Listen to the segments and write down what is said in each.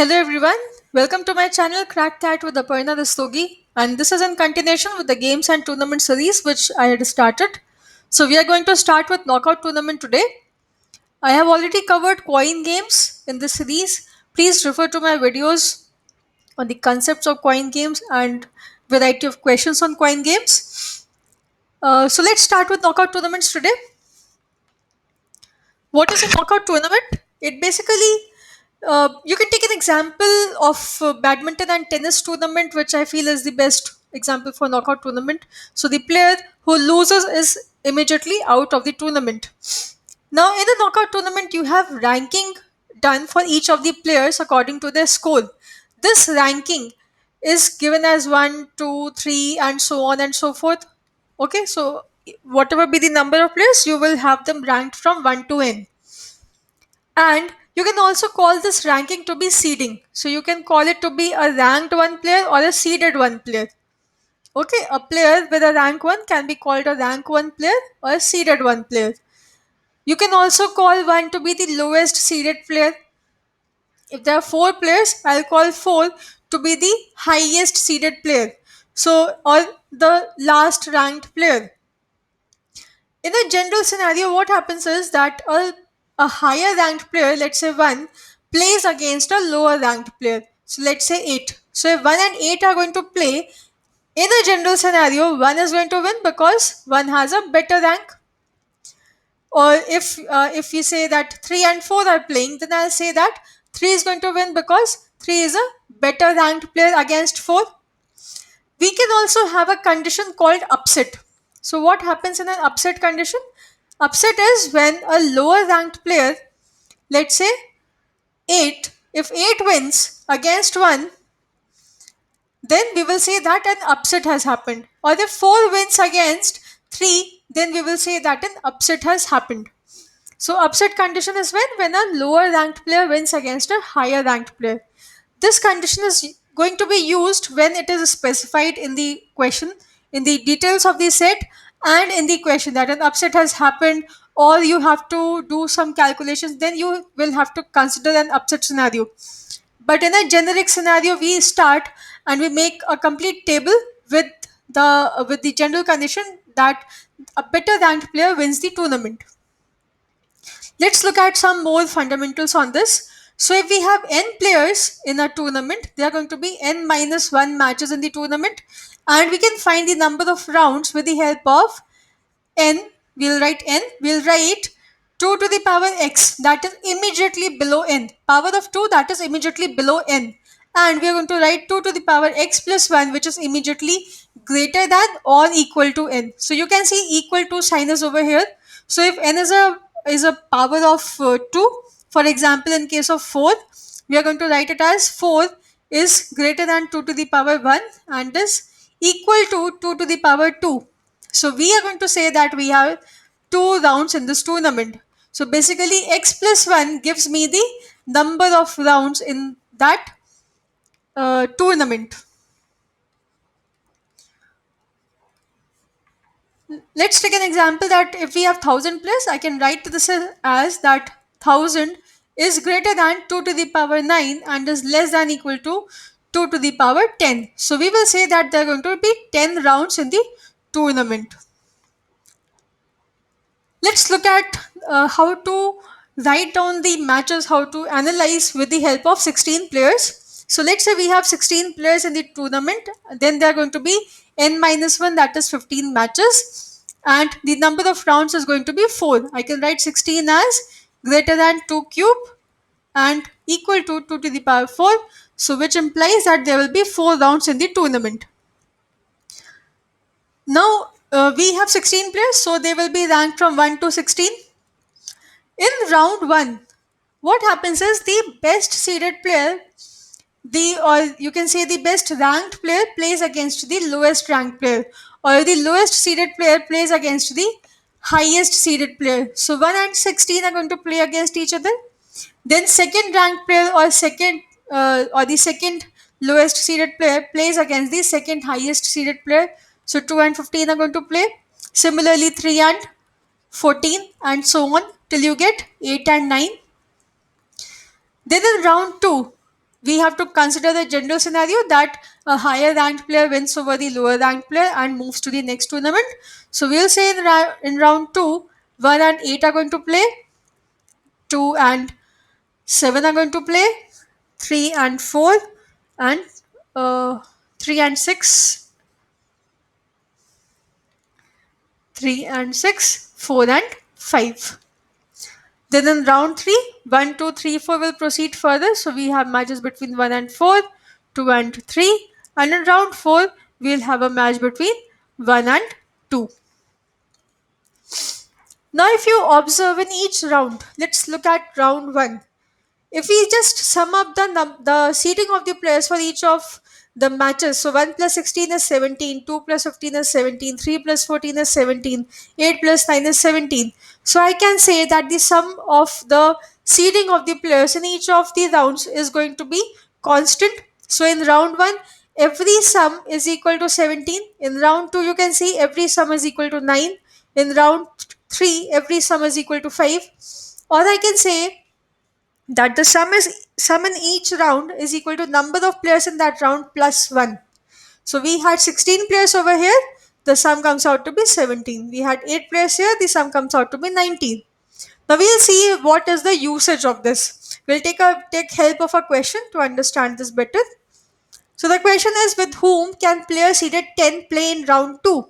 Hello everyone, welcome to my channel Crack Cat with Aparna Rastogi, and this is in continuation with the games and tournament series which I had started. So we are going to start with knockout tournament today. I have already covered coin games in this series. Please refer to my videos on the concepts of coin games and variety of questions on coin games. So let's start with knockout tournaments today. What is a knockout tournament? It basically, you can take an example of badminton and tennis tournament, which I feel is the best example for knockout tournament. So the player who loses is immediately out of the tournament. Now, in a knockout tournament, you have ranking done for each of the players according to their score. This ranking is given as 1, 2, 3, and so on and so forth. Okay, so whatever be the number of players, you will have them ranked from 1 to n. And you can also call this ranking to be seeding. So you can call it to be a ranked one player or a seeded one player. Okay, a player with a rank 1 can be called a rank 1 player or a seeded one player. You can also call one to be the lowest seeded player. If there are 4 players, I'll call 4 to be the highest seeded player. So, or the last ranked player. In a general scenario, what happens is that a higher ranked player, let's say 1, plays against a lower ranked player. So let's say 8. So if 1 and 8 are going to play, in a general scenario, 1 is going to win because 1 has a better rank. Or if we say that 3 and 4 are playing, then I'll say that 3 is going to win because 3 is a better ranked player against 4. We can also have a condition called upset. So what happens in an upset condition? Upset is when a lower ranked player, let's say 8, if 8 wins against 1, then we will say that an upset has happened. Or if 4 wins against 3, then we will say that an upset has happened. So upset condition is when a lower ranked player wins against a higher ranked player. This condition is going to be used when it is specified in the question, in the details of the set, and in the question that an upset has happened, or you have to do some calculations, then you will have to consider an upset scenario. But in a generic scenario, we start and we make a complete table with the general condition that a better ranked player wins the tournament. Let's look at some more fundamentals on this. So if we have n players in a tournament, there are going to be n minus 1 matches in the tournament, and we can find the number of rounds with the help of n. We'll write 2 to the power x, that is immediately below n. Power of 2, that is immediately below n. And we are going to write 2 to the power x plus 1, which is immediately greater than or equal to n. So you can see equal to sign is over here. So if n is a power of 2, for example in case of 4, we are going to write it as 4 is greater than 2 to the power 1 and is equal to 2 to the power 2. So we are going to say that we have 2 rounds in this tournament. So basically x plus 1 gives me the number of rounds in that tournament. Let's take an example that if we have 1000 plus, I can write this as that 1000 is greater than 2 to the power 9 and is less than equal to 2 to the power 10. So we will say that there are going to be 10 rounds in the tournament. Let's look at how to write down the matches, how to analyze with the help of 16 players. So let's say we have 16 players in the tournament, then there are going to be n minus 1, that is 15 matches, and the number of rounds is going to be 4. I can write 16 as greater than 2 cube and equal to 2 to the power 4. So which implies that there will be 4 rounds in the tournament. Now we have 16 players, so they will be ranked from 1 to 16. In round 1, what happens is the best seeded player, the or you can say the best ranked player plays against the lowest ranked player, or the lowest seeded player plays against the highest seeded player. So 1 and 16 are going to play against each other. Then second ranked player or the second lowest seeded player plays against the second highest seeded player. So 2 and 15 are going to play. Similarly 3 and 14 and so on till you get 8 and 9. Then in round 2, we have to consider the general scenario that a higher ranked player wins over the lower ranked player and moves to the next tournament. So we'll say in round 2, 1 and 8 are going to play, 2 and 7 are going to play, 3 and 4, and uh, 3 and 6, 3 and 6, 4 and 5. Then in round 3, 1, 2, 3, 4 will proceed further. So we have matches between 1 and 4, 2 and 3. And in round 4, we'll have a match between 1 and 2. Now if you observe in each round, let's look at round 1. If we just sum up the seating of the players for each of the matches, so 1 plus 16 is 17, 2 plus 15 is 17, 3 plus 14 is 17, 8 plus 9 is 17. So I can say that the sum of the seeding of the players in each of the rounds is going to be constant. So in round 1, every sum is equal to 17. In round 2, you can see every sum is equal to 9. In round 3, every sum is equal to 5. Or I can say that the sum in each round is equal to number of players in that round plus 1. So we had 16 players over here, the sum comes out to be 17. We had 8 players here, the sum comes out to be 19. Now we'll see what is the usage of this. We'll take help of a question to understand this better. So the question is, with whom can players seeded 10 play in round 2?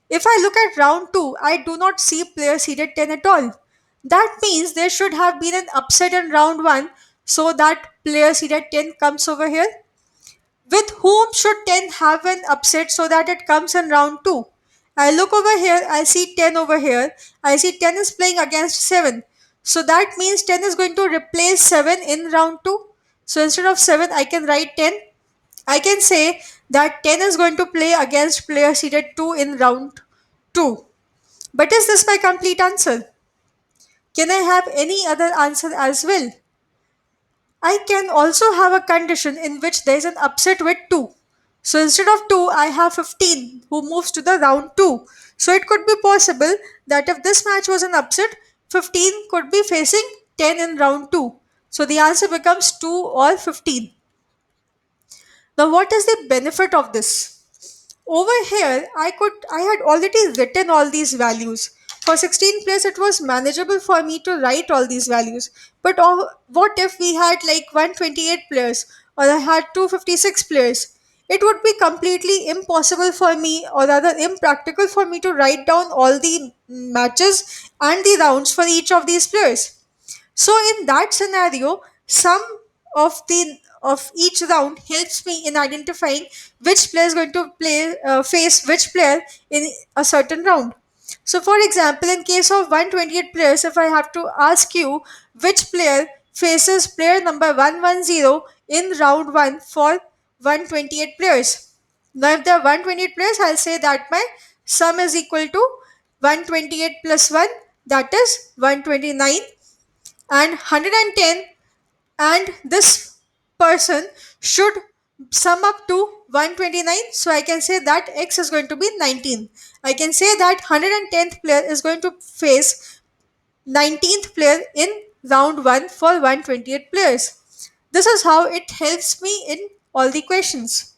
If I look at round 2, I do not see player seeded 10 at all. That means there should have been an upset in round 1 so that player seeded 10 comes over here. With whom should 10 have an upset so that it comes in round 2? I look over here, I see 10 over here. I see 10 is playing against 7. So that means 10 is going to replace 7 in round 2. So instead of 7, I can write 10. I can say that 10 is going to play against player seeded 2 in round 2. But is this my complete answer? Can I have any other answer as well? I can also have a condition in which there is an upset with 2. So instead of 2, I have 15 who moves to the round 2. So it could be possible that if this match was an upset, 15 could be facing 10 in round 2. So the answer becomes 2 or 15. Now what is the benefit of this? Over here, I had already written all these values. For 16 players, it was manageable for me to write all these values. But what if we had like 128 players or I had 256 players? It would be completely impossible for me, or rather impractical for me, to write down all the matches and the rounds for each of these players. So in that scenario, some of each round helps me in identifying which player is going to face which player in a certain round. So for example, in case of 128 players, if I have to ask you which player faces player number 110 in round 1 for 128 players. Now if there are 128 players, I'll say that my sum is equal to 128 plus 1, that is 129, and 110, and this person should sum up to 129. So I can say that x is going to be 19. I can say that 110th player is going to face 19th player in round 1 for 128 players. This is how it helps me in all the questions.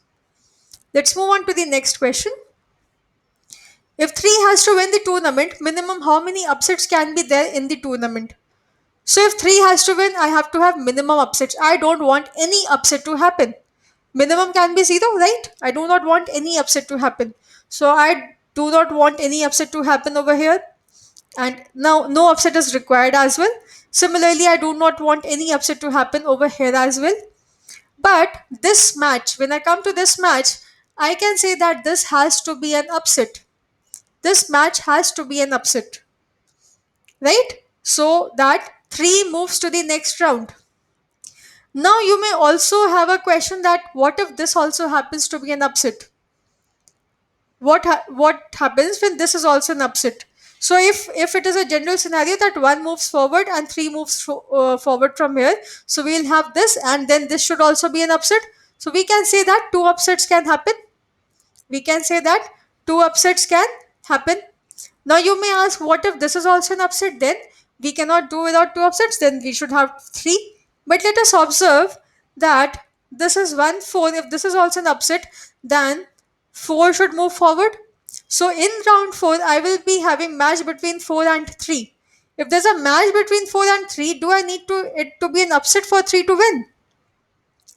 Let's move on to the next question. If 3 has to win the tournament, minimum how many upsets can be there in the tournament? So if 3 has to win, I have to have minimum upsets. I don't want any upset to happen. Minimum can be 0, right? I do not want any upset to happen. So I do not want any upset to happen over here. And now no upset is required as well. Similarly, I do not want any upset to happen over here as well. But this match, when I come to this match, I can say that this has to be an upset. This match has to be an upset, right? So that 3 moves to the next round. Now you may also have a question that what if this also happens to be an upset? What happens when this is also an upset? So if it is a general scenario that 1 moves forward and 3 moves forward from here, so we'll have this and then this should also be an upset. So we can say that 2 upsets can happen. We can say that 2 upsets can happen. Now you may ask, what if this is also an upset? Then we cannot do without 2 upsets, then we should have 3. But let us observe that this is 1 4. If this is also an upset, then 4 should move forward. So in round 4, I will be having match between 4 and 3. If there's a match between 4 and 3, do I need it to be an upset for 3 to win?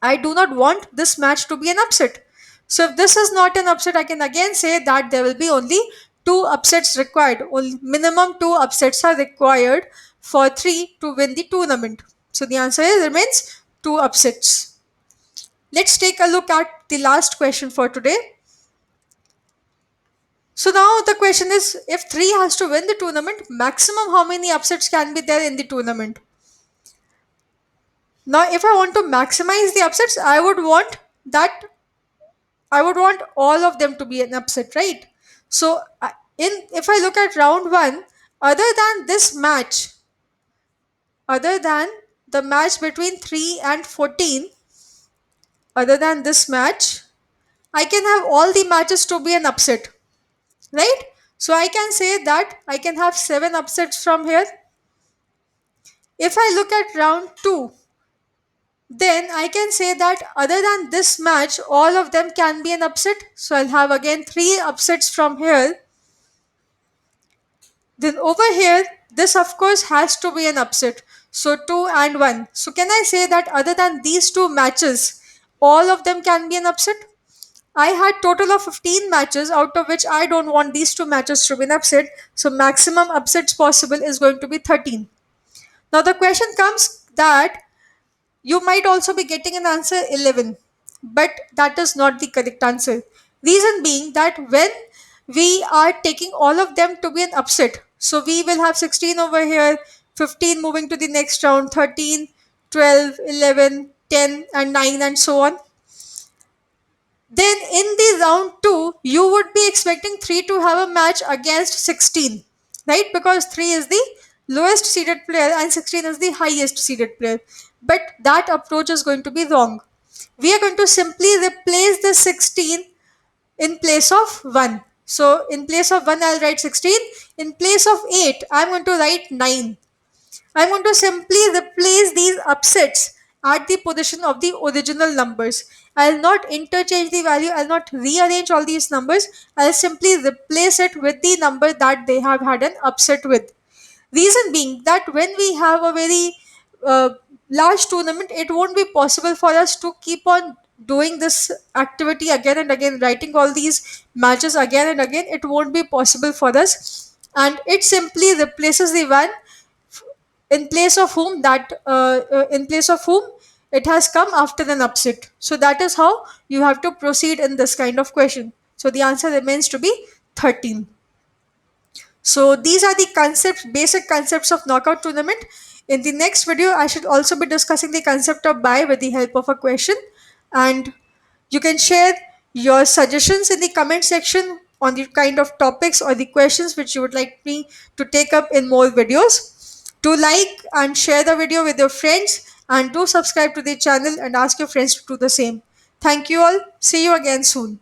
I do not want this match to be an upset. So if this is not an upset, I can again say that there will be only two upsets required. Only minimum two upsets are required for 3 to win the tournament. So the answer remains two upsets. Let's take a look at the last question for today. So now the question is, if 3 has to win the tournament, maximum how many upsets can be there in the tournament? Now if I want to maximize the upsets, I would want all of them to be an upset, right? So in if I look at round 1, other than this match, other than the match between 3 and 14, other than this match, I can have all the matches to be an upset, right? So I can say that I can have 7 upsets from here. If I look at round 2, then I can say that other than this match, all of them can be an upset. So I'll have again 3 upsets from here. Then over here, this of course has to be an upset. So 2 and 1. So can I say that other than these two matches, all of them can be an upset? I had total of 15 matches, out of which I don't want these two matches to be an upset. So maximum upsets possible is going to be 13. Now the question comes that you might also be getting an answer 11, but that is not the correct answer. Reason being that when we are taking all of them to be an upset, so we will have 16 over here, 15 moving to the next round, 13, 12, 11, 10, and 9, and so on. Then in the round 2, you would be expecting 3 to have a match against 16, right? Because 3 is the lowest seeded player and 16 is the highest seeded player. But that approach is going to be wrong. We are going to simply replace the 16 in place of 1. So in place of 1, I'll write 16. In place of 8, I'm going to write 9. I'm going to simply replace these upsets at the position of the original numbers. I'll not interchange the value, I'll not rearrange all these numbers, I'll simply replace it with the number that they have had an upset with. Reason being that when we have a very uh, large tournament, it won't be possible for us to keep on doing this activity again and again, writing all these matches again and again. It won't be possible for us, and it simply replaces the one in place of whom it has come after an upset. So that is how you have to proceed in this kind of question. So the answer remains to be 13. So these are the concepts, basic concepts of knockout tournament. In the next video, I should also be discussing the concept of bye with the help of a question. And you can share your suggestions in the comment section on the kind of topics or the questions which you would like me to take up in more videos. Do like and share the video with your friends, and do subscribe to the channel and ask your friends to do the same. Thank you all. See you again soon.